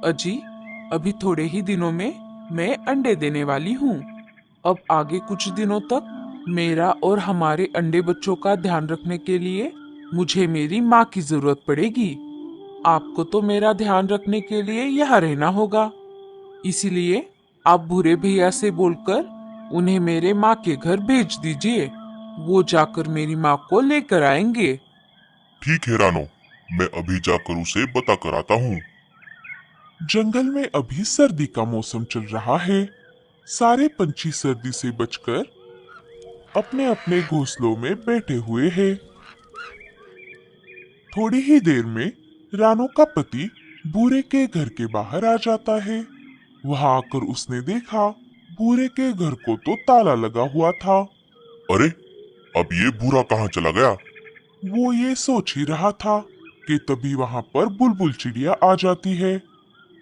अजी, अभी थोड़े ही दिनों में मैं अंडे देने वाली हूँ। अब आगे कुछ दिनों तक मेरा और हमारे अंडे बच्चों का ध्यान रखने के लिए मुझे मेरी माँ की जरूरत पड़ेगी। आपको तो मेरा ध्यान रखने के लिए यहाँ रहना होगा। इसीलिए आप भूरे भैया से बोलकर उन्हें मेरे माँ के घर भेज दीजिए। वो जाकर मेरी माँ को लेकर आएंगे। ठीक है रानो, मैं अभी जाकर उसे बता कर आता हूँ। जंगल में अभी सर्दी का मौसम चल रहा है। सारे पंछी सर्दी से बचकर अपने अपने घोंसलों में बैठे हुए हैं। थोड़ी ही देर में रानो का पति भूरे के घर के बाहर आ जाता है। वहां आकर उसने देखा भूरे के घर को तो ताला लगा हुआ था। अरे, अब ये भूरा कहाँ चला गया? वो ये सोच ही रहा था कि तभी वहां पर बुलबुल चिड़िया आ जाती है।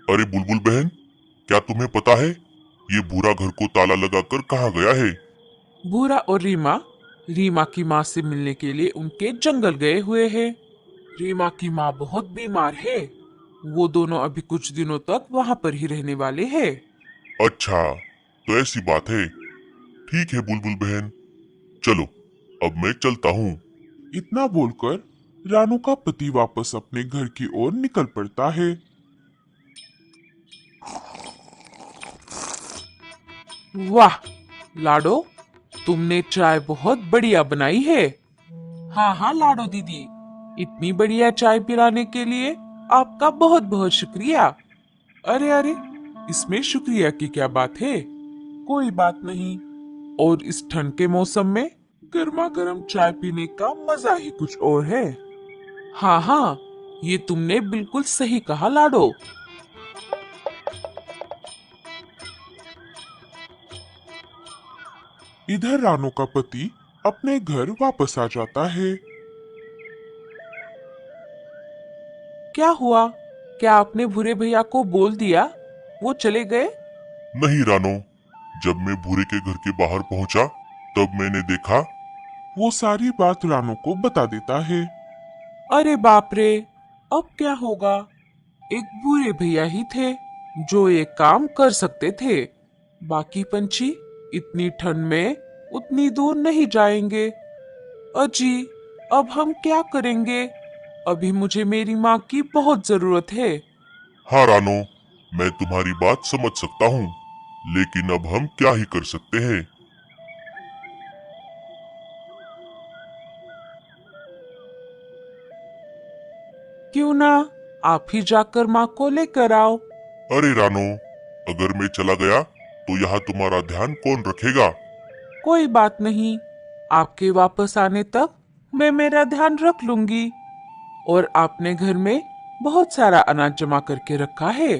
अरे बुलबुल बहन, क्या तुम्हें पता है ये भूरा घर को ताला लगाकर कहाँ गया है? भूरा और रीमा रीमा की माँ से मिलने के लिए उनके जंगल गए हुए हैं। रीमा की माँ बहुत बीमार है। वो दोनों अभी कुछ दिनों तक वहाँ पर ही रहने वाले हैं। अच्छा, तो ऐसी बात है। ठीक है बुलबुल बहन, चलो अब मैं चलता हूँ। इतना बोलकर रानू का पति वापस अपने घर की ओर निकल पड़ता है। वाह लाडो, तुमने चाय बहुत बढ़िया बनाई है। हाँ हाँ लाडो दीदी, इतनी बढ़िया चाय पिलाने के लिए आपका बहुत बहुत शुक्रिया। अरे अरे, इसमें शुक्रिया की क्या बात है? कोई बात नहीं। और इस ठंड के मौसम में गर्मा गर्म चाय पीने का मजा ही कुछ और है। हाँ हाँ, ये तुमने बिल्कुल सही कहा लाडो। इधर रानू का पति अपने घर वापस आ जाता है। क्या हुआ? क्या आपने भूरे भैया को बोल दिया वो चले गए? नहीं रानो, जब मैं भूरे के घर के बाहर पहुंचा तब मैंने देखा। वो सारी बात रानू को बता देता है। अरे बाप रे, अब क्या होगा? एक भूरे भैया ही थे जो ये काम कर सकते थे। बाकी पंछी इतनी ठंड में उतनी दूर नहीं जाएंगे। अजी, अब हम क्या करेंगे? अभी मुझे मेरी माँ की बहुत जरूरत है। हाँ रानो, मैं तुम्हारी बात समझ सकता हूँ, लेकिन अब हम क्या ही कर सकते हैं। क्यों ना आप ही जाकर माँ को लेकर आओ। अरे रानो, अगर मैं चला गया तो यहाँ तुम्हारा ध्यान कौन रखेगा? कोई बात नहीं, आपके वापस आने तक मैं मेरा ध्यान रख लूंगी। और आपने घर में बहुत सारा अनाज जमा करके रखा है,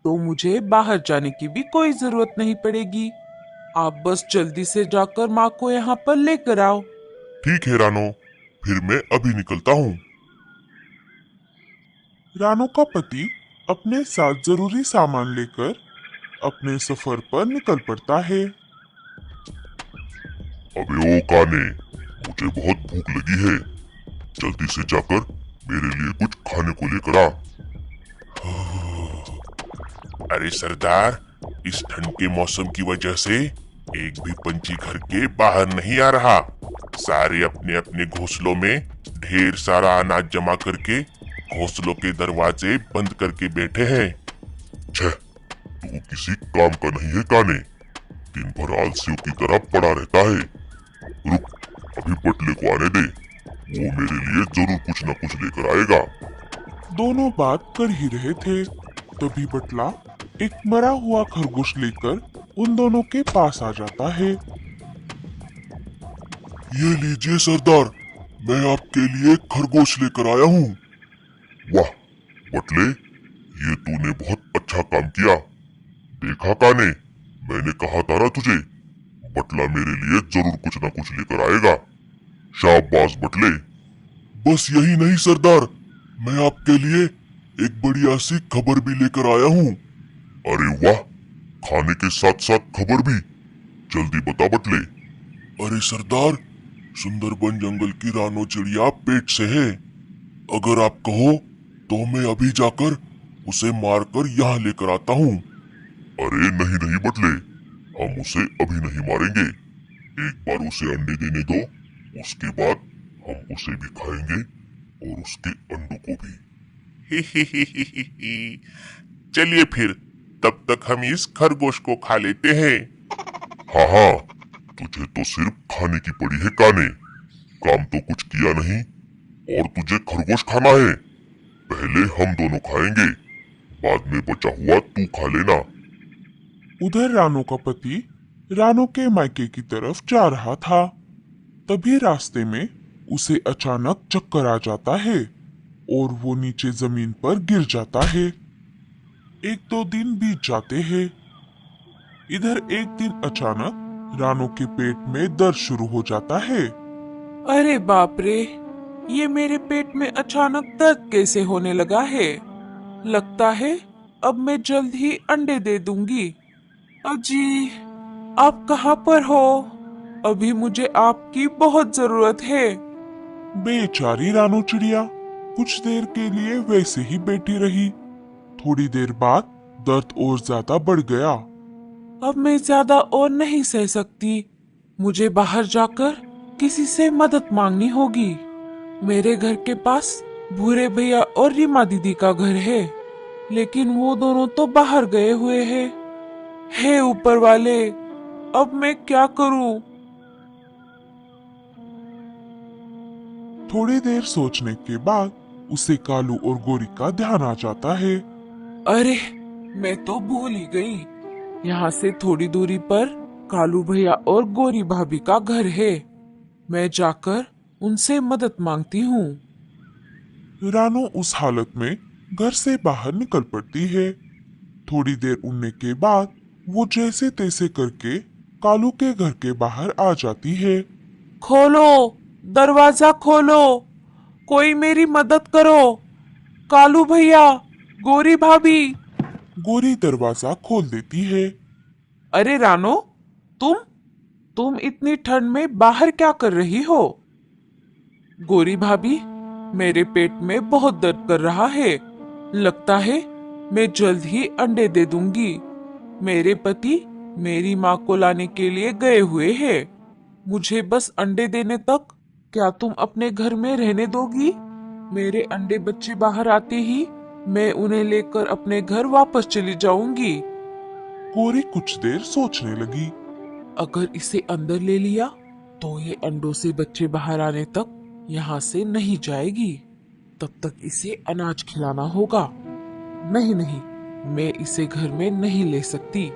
तो मुझे बाहर जाने की भी कोई जरूरत नहीं पड़ेगी। आप बस जल्दी से जाकर माँ को यहाँ पर लेकर आओ। ठीक है रानो, फिर मैं अभी निकलता हूँ। रानू का पति अपने साथ जरूरी सामान लेकर अपने सफर पर निकल पड़ता है। अबे ओ काने, मुझे बहुत भूख लगी है। जल्दी से जाकर मेरे लिए कुछ खाने को लेकर आ। अरे सरदार, इस ठंड के मौसम की वजह से एक भी पंछी घर के बाहर नहीं आ रहा। सारे अपने अपने घोंसलों में ढेर सारा अनाज जमा करके घोंसलों के दरवाजे बंद करके बैठे हैं। छह, तू किसी काम का नहीं है काने, दिन भर आलसियों की तरह पड़ा रहता है। रुक, अभी बटले को आने दे, वो मेरे लिए जरूर कुछ न कुछ लेकर आएगा। दोनों बात कर ही रहे थे, तभी बटला एक मरा हुआ खरगोश लेकर उन दोनों के पास आ जाता है। ये लीजिए सरदार, मैं आपके लिए खरगोश लेकर आया हूँ। वाह बटले, ये तूने बहुत अच्छा काम किया। देखा काने, मैंने कहा था ना तुझे, बटला मेरे लिए जरूर कुछ न कुछ लेकर आएगा। शाबाश बटले। बस यही नहीं सरदार, मैं आपके लिए एक बढ़िया सी खबर भी लेकर आया हूँ। अरे वाह, खाने के साथ साथ खबर भी? जल्दी बता बटले। अरे सरदार, सुंदरबन जंगल की रानो चिड़िया पेट से है। अगर आप कहो तो मैं अभी जाकर उसे मारकर यहाँ लेकर आता हूँ। अरे नहीं नहीं बटले, हम उसे अभी नहीं मारेंगे। एक बार उसे अंडे देने दो, उसके बाद हम उसे भी खाएंगे और उसके अंडों को भी। चलिए फिर, तब तक हम इस खरगोश को खा लेते हैं। हाँ हाँ, तुझे तो सिर्फ खाने की पड़ी है काने, काम तो कुछ किया नहीं और तुझे खरगोश खाना है। पहले हम दोनों खाएंगे, बाद में बचा हुआ तू खा लेना। उधर रानो का पति रानो के मायके की तरफ जा रहा था। तभी रास्ते में उसे अचानक चक्कर आ जाता है और वो नीचे जमीन पर गिर जाता है। एक दो दिन बीत जाते हैं। इधर एक दिन अचानक रानो के पेट में दर्द शुरू हो जाता है। अरे बाप रे, ये मेरे पेट में अचानक दर्द कैसे होने लगा है? लगता है अब मैं जल्द ही अंडे दे दूंगी। अजी, आप कहाँ पर हो? अभी मुझे आपकी बहुत जरूरत है। बेचारी रानो चिड़िया कुछ देर के लिए वैसे ही बैठी रही। थोड़ी देर बाद दर्द और ज्यादा बढ़ गया। अब मैं ज्यादा और नहीं सह सकती। मुझे बाहर जाकर किसी से मदद मांगनी होगी। मेरे घर के पास भूरे भैया और रीमा दीदी का घर है, लेकिन वो दोनों तो बाहर गए हुए हैं। हे ऊपर वाले, अब मैं क्या करूं? थोड़ी देर सोचने के बाद उसे कालू और गोरी का ध्यान आ जाता है। अरे, मैं तो भूल ही गई। यहाँ से थोड़ी दूरी पर कालू भैया और गोरी भाभी का घर है। मैं जाकर उनसे मदद मांगती हूँ। रानो उस हालत में घर से बाहर निकल पड़ती है। थोड़ी देर उड़ने के बाद वो जैसे तैसे करके कालू के घर के बाहर आ जाती है। खोलो, दरवाजा खोलो, कोई मेरी मदद करो। कालू भैया, गोरी भाभी। गोरी दरवाजा खोल देती है। अरे रानो, तुम इतनी ठंड में बाहर क्या कर रही हो? गोरी भाभी, मेरे पेट में बहुत दर्द कर रहा है। लगता है मैं जल्द ही अंडे दे दूंगी। मेरे पति मेरी माँ को लाने के लिए गए हुए हैं। मुझे बस अंडे देने तक क्या तुम अपने घर में रहने दोगी? मेरे अंडे बच्चे बाहर आते ही मैं उन्हें लेकर अपने घर वापस चली जाऊंगी। गोरी कुछ देर सोचने लगी। अगर इसे अंदर ले लिया तो ये अंडों से बच्चे बाहर आने तक यहाँ से नहीं जाएगी। तब तक इसे अनाज खिलाना होगा। नहीं नहीं, मैं इसे घर में नहीं ले सकती।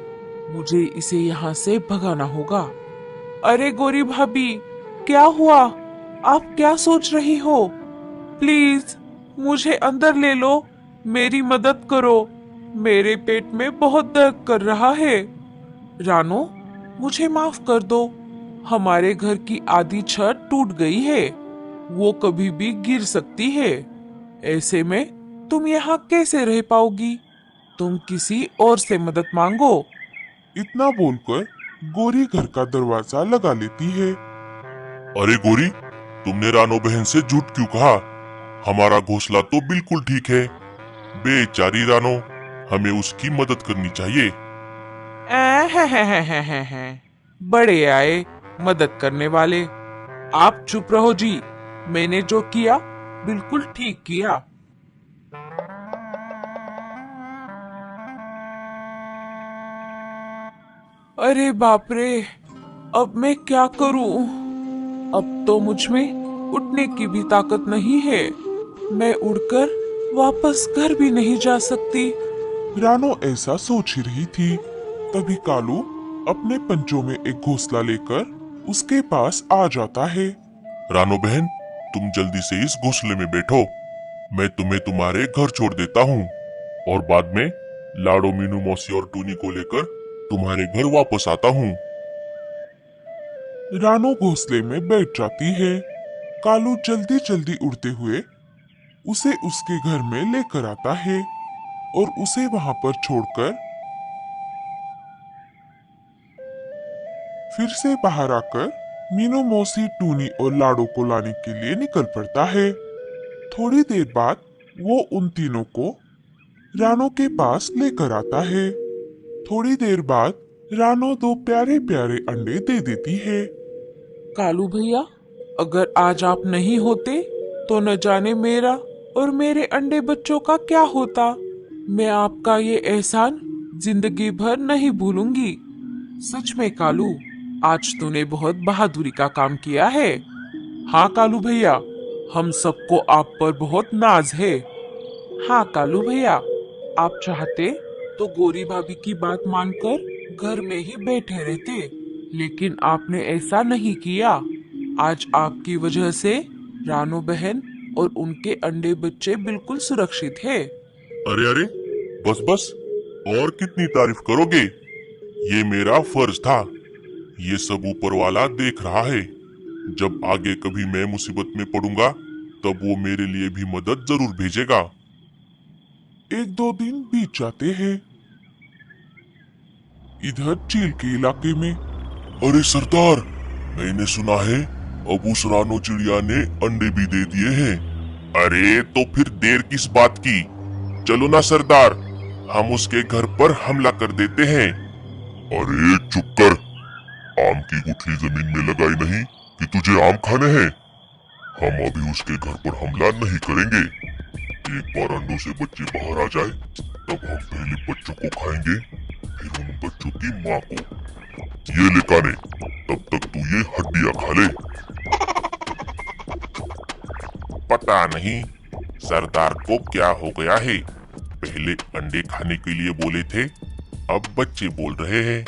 मुझे इसे यहाँ से भगाना होगा। अरे गोरी भाभी, क्या हुआ? आप क्या सोच रही हो? प्लीज मुझे अंदर ले लो, मेरी मदद करो। मेरे पेट में बहुत दर्द कर रहा है। रानो, मुझे माफ कर दो। हमारे घर की आधी छत टूट गई है, वो कभी भी गिर सकती है। ऐसे में तुम यहाँ कैसे रह पाओगी? तुम किसी और से मदद मांगो। इतना बोलकर गोरी घर का दरवाजा लगा लेती है। अरे गोरी, तुमने रानो बहन से झूठ क्यों कहा? हमारा घोंसला तो बिल्कुल ठीक है। बेचारी रानो, हमें उसकी मदद करनी चाहिए। बड़े आए मदद करने वाले। आप चुप रहो जी। मैंने जो किया बिल्कुल ठीक किया। अरे बाप रे, अब मैं क्या करूं? अब तो मुझ में उठने की भी ताकत नहीं है। मैं उड़कर वापस घर भी नहीं जा सकती। रानो ऐसा सोच ही रही थी। तभी कालू अपने पंजों में एक घोंसला लेकर उसके पास आ जाता है। रानो बहन, तुम जल्दी से इस घोंसले में बैठो। मैं तुम्हें तुम्हारे घर छोड़ देता हूँ और बाद में लाडो, मीनू मौसी और टूनी को लेकर तुम्हारे घर वापस आता हूँ। रानो घोंसले में बैठ जाती है। कालू जल्दी जल्दी उड़ते हुए उसे उसके घर में लेकर आता है और उसे वहां पर छोड़कर फिर से बाहर आकर मीनू मौसी, टूनी और लाडो को लाने के लिए निकल पड़ता है। थोड़ी देर बाद वो उन तीनों को रानो के पास लेकर आता है। थोड़ी देर बाद रानो दो प्यारे प्यारे अंडे दे देती है। कालू भैया, अगर आज आप नहीं होते तो न जाने मेरा और मेरे अंडे बच्चों का क्या होता। मैं आपका ये एहसान जिंदगी भर नहीं भूलूंगी। सच में कालू, आज तूने बहुत बहादुरी का काम किया है। हाँ कालू भैया, हम सबको आप पर बहुत नाज है। हाँ कालू भैया, आप चाहते तो गोरी भाभी की बात मानकर घर में ही बैठे रहते, लेकिन आपने ऐसा नहीं किया। आज आपकी वजह से रानो बहन और उनके अंडे बच्चे बिल्कुल सुरक्षित है। अरे अरे, बस बस, और कितनी तारीफ करोगे? ये मेरा फर्ज था। ये सब ऊपर वाला देख रहा है। जब आगे कभी मैं मुसीबत में पड़ूंगा तब वो मेरे लिए भी मदद जरूर भेजेगा। एक दो दिन बीत जाते हैं। इधर चील के इलाके में। अरे सरदार, मैंने सुना है अब उस रानो चिड़िया ने अंडे भी दे दिए हैं। अरे तो फिर देर किस बात की? चलो ना सरदार, हम उसके घर पर हमला कर देते हैं। अरे चुप कर, आम की गुठली जमीन में लगाई नहीं कि तुझे आम खाने हैं। हम अभी उसके घर पर हमला नहीं करेंगे। एक बार अंडों से बच्चे बाहर आ जाए तब हम पहले बच्चों को खाएंगे, फिर उन बच्चों की माँ को। ये ले काने, तब तक तू ये हड्डियां खा ले। पता नहीं सरदार को क्या हो गया है। पहले अंडे खाने के लिए बोले थे, अब बच्चे बोल रहे हैं।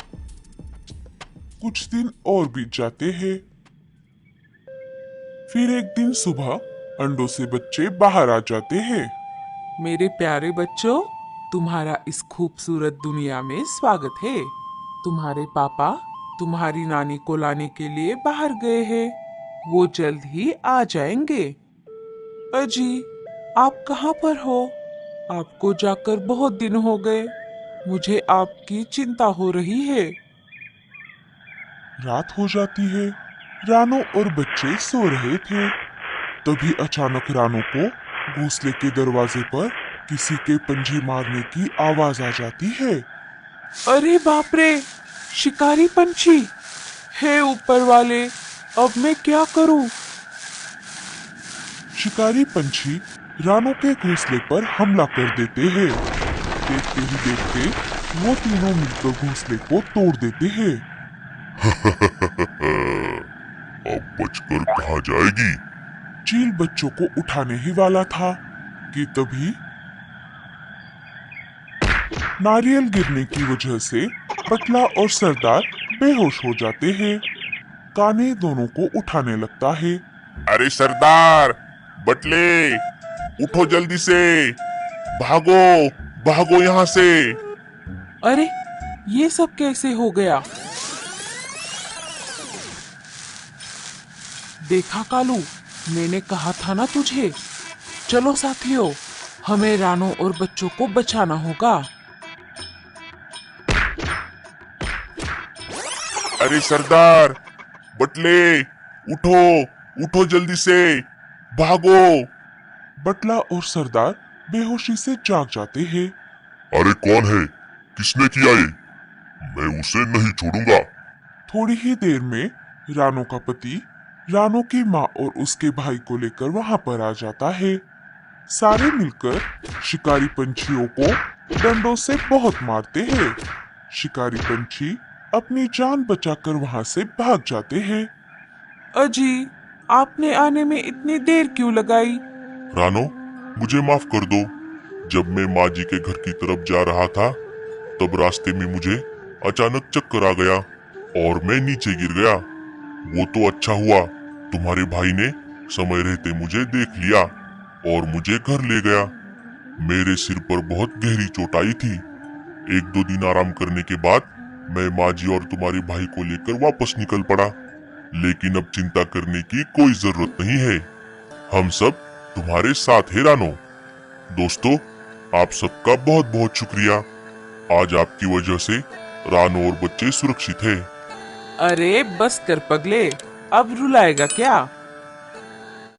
कुछ दिन और बीत जाते हैं। फिर एक दिन सुबह अंडों से बच्चे बाहर आ जाते हैं। मेरे प्यारे बच्चों, तुम्हारा इस खूबसूरत दुनिया में स्वागत है। तुम्हारे पापा तुम्हारी नानी को लाने के लिए बाहर गए हैं। वो जल्द ही आ जाएंगे। अजी, आप कहाँ पर हो? आपको जाकर बहुत दिन हो गए। मुझे आपकी चिंता हो रही है। रात हो जाती है। रानो और बच्चे सो रहे थे। तभी अचानक रानो को घोंसले के दरवाजे पर किसी के पंजे मारने की आवाज आ जाती है। अरे बाप रे, शिकारी पंछी! हे ऊपर वाले, अब मैं क्या करूं? शिकारी पंछी रानो के घोंसले पर हमला कर देते हैं। देखते ही देखते वो तीनों मिलकर घोंसले को तोड़ देते हैं। अब बचकर कहाँ जाएगी? चील बच्चों को उठाने ही वाला था कि तभी नारियल गिरने की वजह से पटला और सरदार बेहोश हो जाते हैं। काने दोनों को उठाने लगता है। अरे सरदार, बटले, उठो जल्दी से, भागो भागो यहाँ से। अरे, ये सब कैसे हो गया? देखा कालू, मैंने कहा था ना तुझे। चलो साथियों, हमें रानो और बच्चों को बचाना होगा। अरे सरदार, बटले, उठो उठो जल्दी से, भागो। बटला और सरदार बेहोशी से जाग जाते हैं। अरे कौन है? किसने किया ये? मैं उसे नहीं छोड़ूंगा। थोड़ी ही देर में रानो का पति रानो की माँ और उसके भाई को लेकर वहां पर आ जाता है। सारे मिलकर शिकारी पंछियों को डंडों से बहुत मारते हैं। शिकारी पंछी अपनी जान बचाकर वहां से भाग जाते हैं। अजी, आपने आने में इतनी देर क्यों लगाई? रानो, मुझे माफ कर दो। जब मैं माँ जी के घर की तरफ जा रहा था तब रास्ते में मुझे अचानक चक्कर आ गया और मैं नीचे गिर गया। वो तो अच्छा हुआ तुम्हारे भाई ने समय रहते मुझे देख लिया और मुझे घर ले गया। मेरे सिर पर बहुत गहरी चोट आई थी। एक दो दिन आराम करने के बाद मैं माँ जी और तुम्हारे भाई को लेकर वापस निकल पड़ा। लेकिन अब चिंता करने की कोई जरूरत नहीं है। हम सब तुम्हारे साथ है रानो। दोस्तों, आप सबका बहुत बहुत शुक्रिया। आज आपकी वजह से रानो और बच्चे सुरक्षित हैं। अरे बस कर पगले, अब रुलाएगा क्या?